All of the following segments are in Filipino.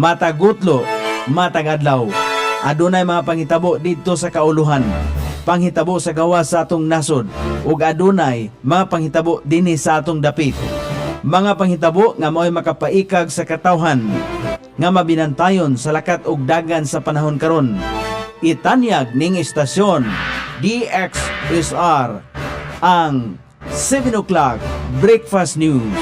matagutlo, matagadlaw. Adunay mga panghitabo dito sa kauluhan, panghitabo sa gawas sa atong nasod, ug adunay mga panghitabo dinhi sa atong dapit. Mga panghitabo nga mao'y makapaikag sa katawhan, nga mabinantayon sa lakat ug dagan sa panahon karon. Itanyag ning istasyon DXSR ang 7 o'clock Breakfast News.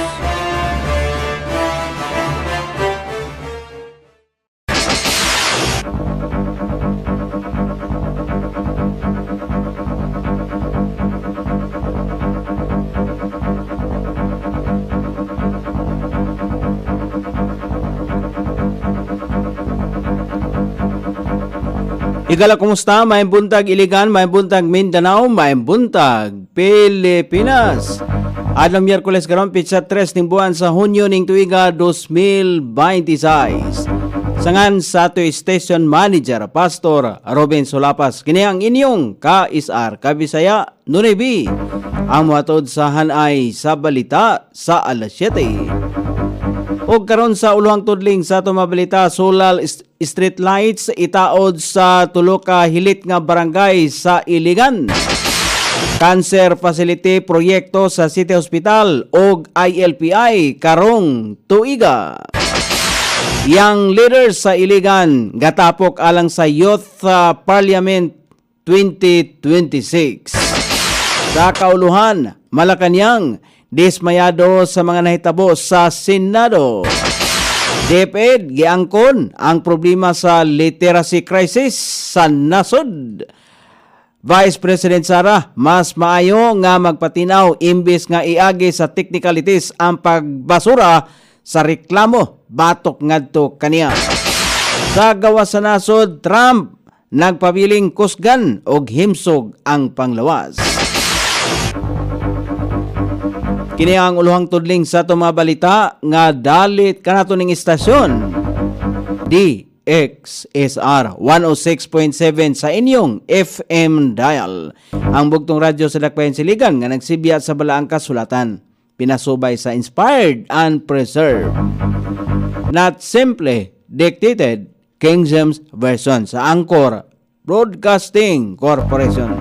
Igala, kumusta? May buntag Iligan, may buntag Mindanao, may buntag Pilipinas. Adlaw Miyerkules karon pitsa 3 ning buwan sa Hunyo ning tuiga 2026. Sangan sa ato station manager Pastor Robin Solapas. Kini ang inyong ka-isar Kabisaya Nunebi. Ang muhatod sa hanay sa balita sa alas 7. O karon sa uluhang tudling sa ato mabalita, solar street lights itaod sa tulo ka hilit nga barangay sa Iligan. Cancer facility proyekto sa City Hospital og ILPI karong tuiga. Young leaders sa Iligan gatapok alang sa Youth Parliament 2026. Sa kauluhan, Malacañang dismayado sa mga nahitabo sa Senado. DepEd giangkon ang problema sa literacy crisis sa nasod. Vice President Sara, mas maayo nga magpatinaw imbes nga iagi sa technicalities ang pagbasura sa reklamo batok ngadto kaniya. Sa gawas sa nasod, Trump nagpabiling kusgan og himsog ang panglawas. Kini ang uluhang tudling sa itong mga balita nga dalit kanato ning istasyon DXSR 106.7 sa inyong FM dial. Ang bugtong radyo sa Dakbayan Siligan nga nagsibya sa balaang kasulatan. Pinasubay sa inspired and preserved. Not simply dictated King James Version sa Anchor Broadcasting Corporation.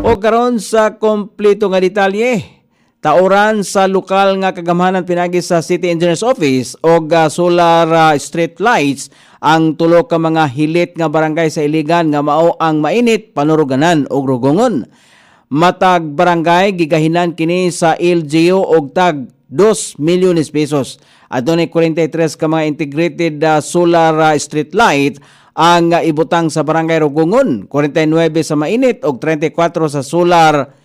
O karon sa kompleto nga detalye, tauran sa lokal nga kagamhanan pinagi sa City Engineer's Office o solar street lights ang tulo ka mga hilit nga barangay sa Iligan nga mao ang mainit, panuruganan o rugungon. Matag barangay gigahinan kini sa LGU og tag 2 milyones pesos. Adunay 43 ka mga integrated solar street light ang ibutang sa barangay Rugungon, 49 sa mainit og 34 sa solar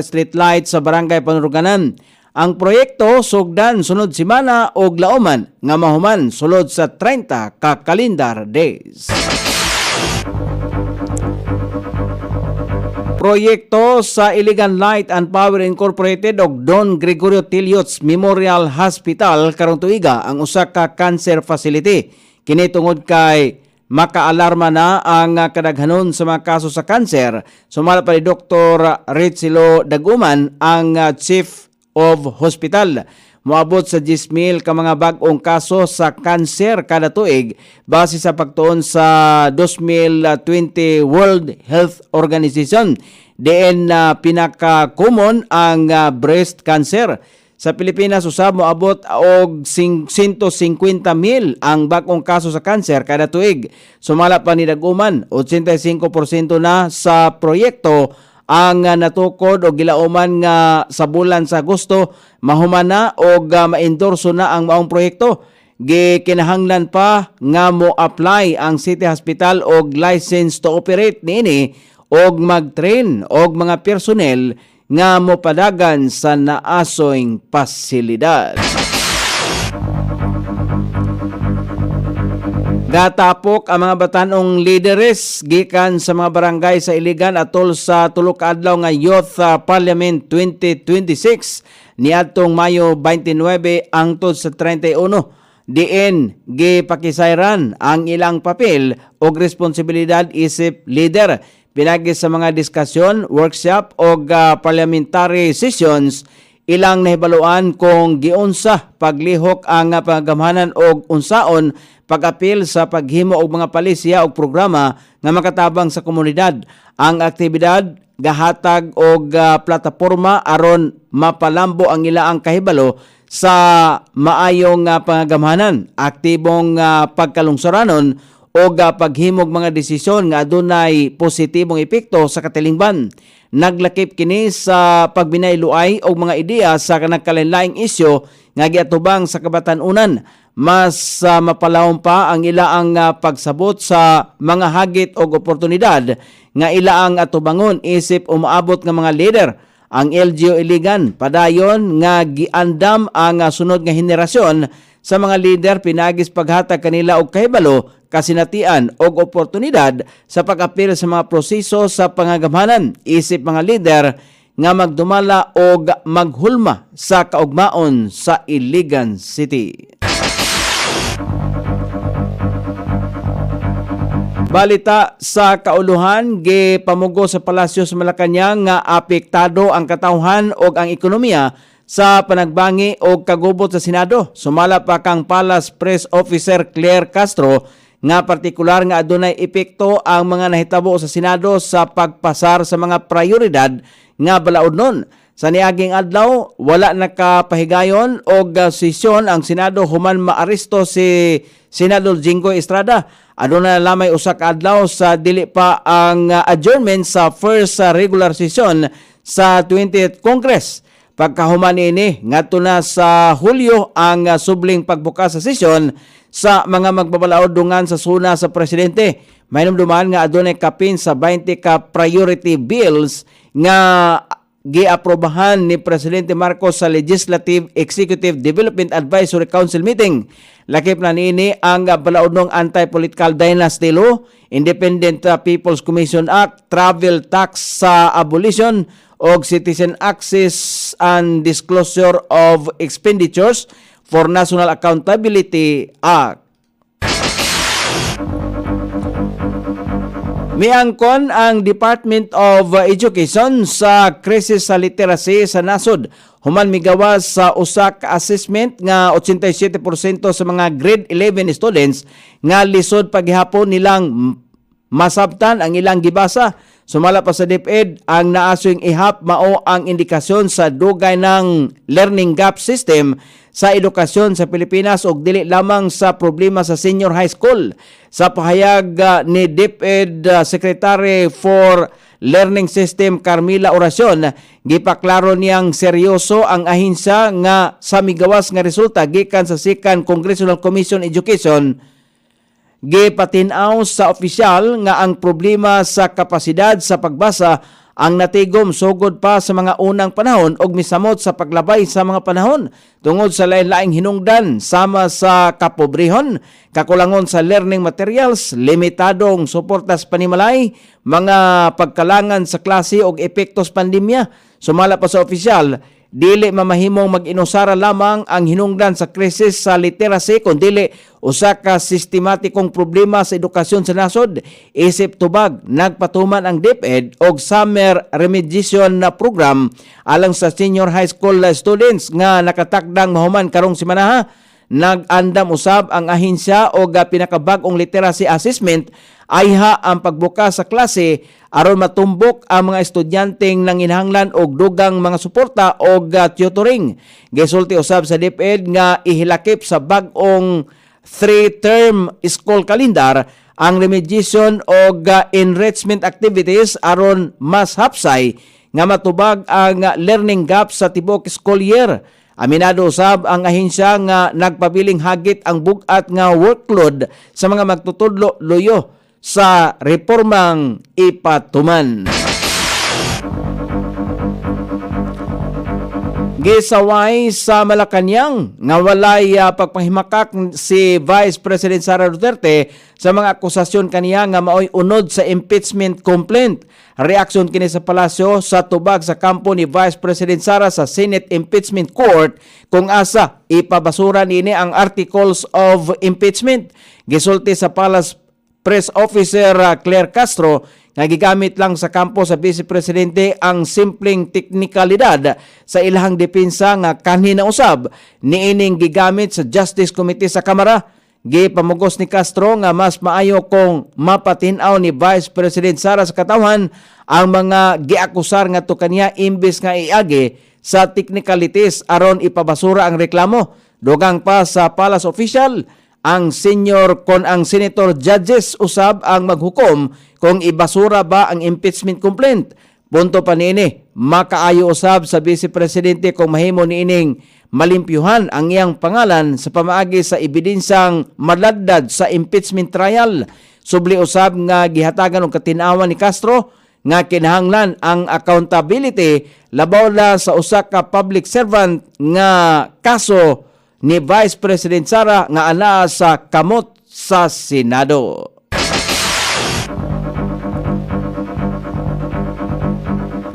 street light sa barangay Panuruganan. Ang proyekto sugdan sunod semana og lauman nga mahuman sulod sa 30 ka calendar days. Proyekto sa Iligan Light and Power Incorporated og Don Gregorio Tiliots Memorial Hospital karong tuiga ang usa ka cancer facility. Kini tungod kay makaalarma na ang kadaghanon sa mga kaso sa kanser. Sumala pa ni Dr. Ritzilo Daguman, ang Chief of Hospital. Moabot sa 10,000 ka mga bag-ong kaso sa kanser kada tuig base sa pagtuon sa 2020 World Health Organization. Diin pinaka-common ang breast cancer. Sa Pilipinas, usab moabot og 150,000 ang bag-ong kaso sa kanser kada tuig. Sumala pa ni Daguman, 85% na sa proyekto ang natukod o gilauman nga sa bulan sa Agosto mahuman na o ma-endorso na ang maong proyekto. Gikinahanglan pa nga mo-apply ang City Hospital og license to operate niini og mag-train og mga personnel nga mopadagan sa naasoing pasilidad. Gatapok ang mga batanong leaders gikan sa mga barangay sa Iligan atol sa tulo ka adlaw nga Youth Parliament 2026 niadtong Mayo 29 hangtod sa 31. Diin gipakisayran ang ilang papel o responsibilidad isip leader pinagi sa mga diskusyon, workshop o parliamentary sessions ilang nahibaluan kung giunsa paglihok ang pangagamanan og unsaon pag-apil sa paghimo og mga palisya og programa nga makatabang sa komunidad. Ang aktibidad gahatag og plataporma aron mapalambo ang ilaang kahibalo sa maayong pangagamanan, aktibong pagkalungsuranon o paghimog mga desisyon nga adunay positibong epekto sa katilingban. Naglakip kini sa pagbinayluay og mga ideya sa nagkalain-laing isyu nga giatubang sa kabatan-unan. Mas mapalawom pa ang ilaang pagsabot sa mga hagit og oportunidad nga ilaang atubangon isip umaabot nga mga leader. Ang LGU Iligan padayon nga giandam ang sunod nga henerasyon sa mga leader pinagis paghatag kanila og kahibalo, kasinatian og oportunidad sa pag-apil sa mga proseso sa pangagamanan isip mga leader nga magdumala og maghulma sa kaugmaon sa Iligan City. Balita sa kauluhan, gipamugo sa Palasyo sa Malacañang nga apektado ang katawhan o ang ekonomiya sa panagbangi o kagubot sa Senado. Sumala pa kang Palace Press Officer Claire Castro nga partikular nga adunay epekto ang mga nahitabo sa Senado sa pagpasar sa mga prioridad nga balaod nun. Sa niaging adlaw, wala nakapahigayon og sesyon ang Senado human maaresto si Senador Jinggoy Estrada. Aduna lamay usa ka adlaw sa dili pa ang adjournment sa first regular session sa 20th Congress. Pagkahuman ini ngadto na sa Hulyo ang subling pagbukas sa sesyon sa mga magbabalaod dungan sa suna sa presidente. Mainumduman nga adunay kapin sa 20 ka priority bills nga giaprobahan ni Presidente Marcos sa Legislative Executive Development Advisory Council meeting. Lakip na niini ang balaod ng Anti-Political Dynasty Law, Independent People's Commission Act, Travel Tax sa Abolition o Citizen Access and Disclosure of Expenditures for National Accountability Act. Miangkon ang Department of Education sa krisis sa literacy sa nasod. Human migawas sa usa ka assessment nga 87% sa mga grade 11 students nga lisod paghihapon nilang masabtan ang ilang gibasa. Sumala pa sa DepEd, ang naaswing ihap mao ang indikasyon sa dugay ng learning gap system sa edukasyon sa Pilipinas ug dili lamang sa problema sa senior high school. Sa pahayag ni DepEd Secretary for Learning System Carmila Oracion, gipaklaro niyang seryoso ang ahinsya nga sa migawas nga resulta gikan sa Second Congressional Commission on Education. Gipatinaw sa opisyal nga ang problema sa kapasidad sa pagbasa ang natigom sugod pa sa mga unang panahon og misamot sa paglabay sa mga panahon tungod sa lain-laing hinungdan sama sa kapobrehon, kakulangon sa learning materials, limitadong suportas panimalay, mga pagkalangan sa klase og epektos pandemya. Sumala pa sa opisyal, dili mamahimong mag-inusara lamang ang hinungdan sa krisis sa literacy kundi usa ka sistematikong problema sa edukasyon sa nasod. Isip tubag, nagpatuman ang DepEd og summer remediation na program alang sa senior high school students nga nakatakdang mahuman karong semana. Nag-andam usab ang ahinsya og pinakabag-ong literacy assessment ayha ang pagbukas sa klase aron matumbok ang mga estudyanteng nanginhanglan og dugang mga suporta og tutoring. Gisulti usab sa DepEd nga ihilakip sa bag-ong 3-term school calendar ang remediation og enrichment activities aron mas hapsay nga matubag ang learning gap sa tibok school year. Aminado usab ang ahinsya nga nagpabiling hagit ang bugat nga workload sa mga magtutudlo luyo sa reformang ipatuman. Gisaway sa Malacañang nga walay pagpanghimakak si Vice President Sara Duterte sa mga akusasyon kaniya nga maoy unod sa impeachment complaint. Reaksyon kini sa palasyo sa tubag sa kampo ni Vice President Sara sa Senate Impeachment Court kung asa ipabasura niini ang articles of impeachment. Gisulti sa Palace Press Officer Claire Castro, nagigamit lang sa kampo sa Vice Presidente ang simpleng teknikalidad sa ilahang depensa nga kanhi na usab niining gigamit sa Justice Committee sa Kamara. Gipamugos ni Castro nga mas maayo kung mapatin-aw ni Vice President Sara sa katawhan ang mga giakusar nga to kaniya imbes nga iagi sa technicalities aron ipabasura ang reklamo. Dugang pa sa palace official, ang senator judges usab ang maghukom kung ibasura ba ang impeachment complaint. Punto pa niini, makaayo usab sa Vice Presidente kung mahimo niining malimpyuhan ang iyang pangalan sa pamaagi sa ebidensyang madladad sa impeachment trial. Subli usab nga gihatagan og katin-awan ni Castro nga kinahanglan ang accountability labaw na sa usa ka public servant nga kaso ni Vice President Sara nga anaa sa kamot sa Senado.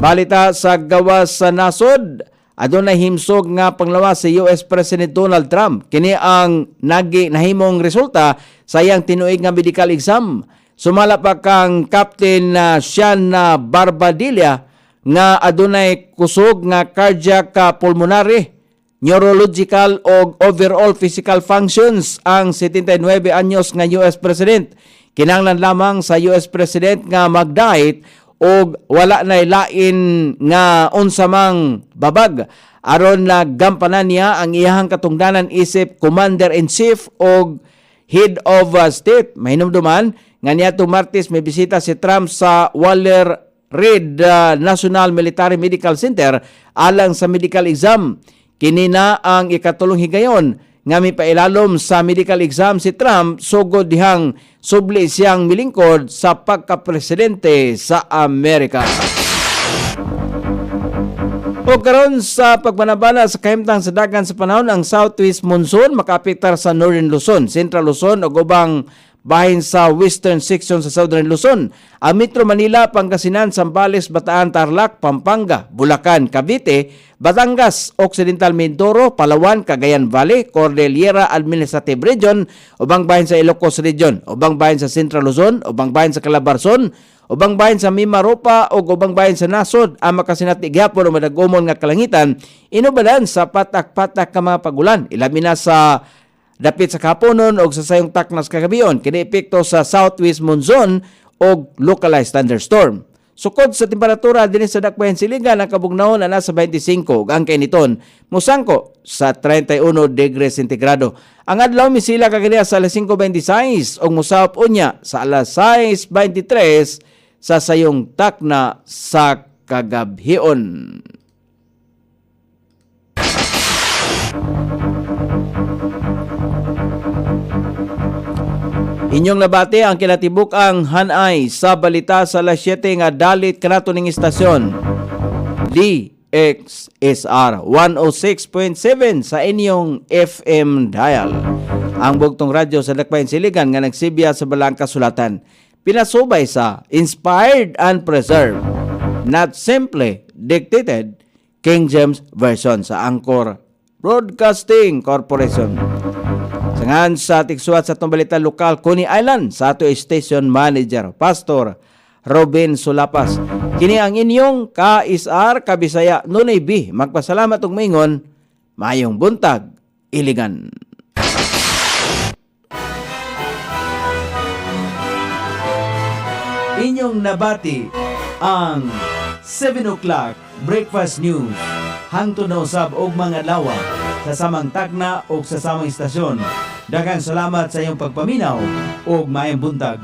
Balita sa gawas sa nasod, adunay himsog nga panglawas si US President Donald Trump. Kini ang nahimong resulta sa iyang tinuig nga medical exam. Sumala pa kang Captain Sean Barbadilla nga adunay kusog nga cardiac pulmonary, neurological o overall physical functions ang 79 anyos nga US President. Kinahanglan lamang sa US President nga mag-diet o wala na lain nga unsa mang babag aron na gampanan niya ang iyahang katungdanan isip Commander-in-Chief o Head of State. Mahinumduman nga niadtong Martes may bisita si Trump sa Walter Reed National Military Medical Center alang sa medical exam. Kini na ang ikatulong higayon nga mipailalom sa medical exam si Trump sugod dihang subli siyang milingkod sa pagkapresidente sa Amerika. O karon sa pagbanabana sa kahimtang sa dagan sa panahon, ang southwest monsoon makaapektar sa Northern Luzon, Central Luzon ug ubang bahin sa western section sa Southern Luzon. Ang Metro Manila, Pangasinan, Zambales, Bataan, Tarlac, Pampanga, Bulacan, Cavite, Batangas, Occidental Mindoro, Palawan, Cagayan Valley, Cordillera Administrative Region, ubang bahin sa Ilocos Region, ubang bahin sa Central Luzon, ubang bahin sa Calabarzon, ubang bahin sa Mimaropa ug ubang bahin sa Nasod ang makasinati gyapon o madagomon nga kalangitan inubalan sa patak-patak ka mga pagulan. Ilami na sa dapit sa kaponon o sa sayong taknas kagabion, kini epekto sa southwest monsoon o localized thunderstorm. Sukod sa temperatura din sa dakbayan siligan ang kabugnahon ana sa 25 ang kainiton musangko sa 31 degrees centigrado. Ang adlaw misila kaganiya sa alas 5:26 ug musawop unya sa alas 6:23 sa sayong takna sa kagabhion. Inyong nabati ang kinatibuk ang hanay sa balita sa alas 7 nga dalit kanato ning istasyon. DXSR 106.7 sa inyong FM dial. Ang bugtong radyo sa Dakbayan Siligan nga nagsibya sa balang kasulatan. Pinasubay sa Inspired and Preserved, Not Simply Dictated, King James Version sa Anchor Broadcasting Corporation. Sangan sa tigsuat sa itong balita lokal, Coney Island, sa ato station manager, Pastor Robin Sulapas. Kini ang inyong KSR Kabisaya Nunay B. Magpasalamat og maingon, mayong buntag, Iligan. Inyong nabati ang 7 o'clock Breakfast News. Hangtod na usab og mga lawa sa samang tagna o sa samang istasyon. Daghang salamat sa iyong pagpaminaw o mayang buntag.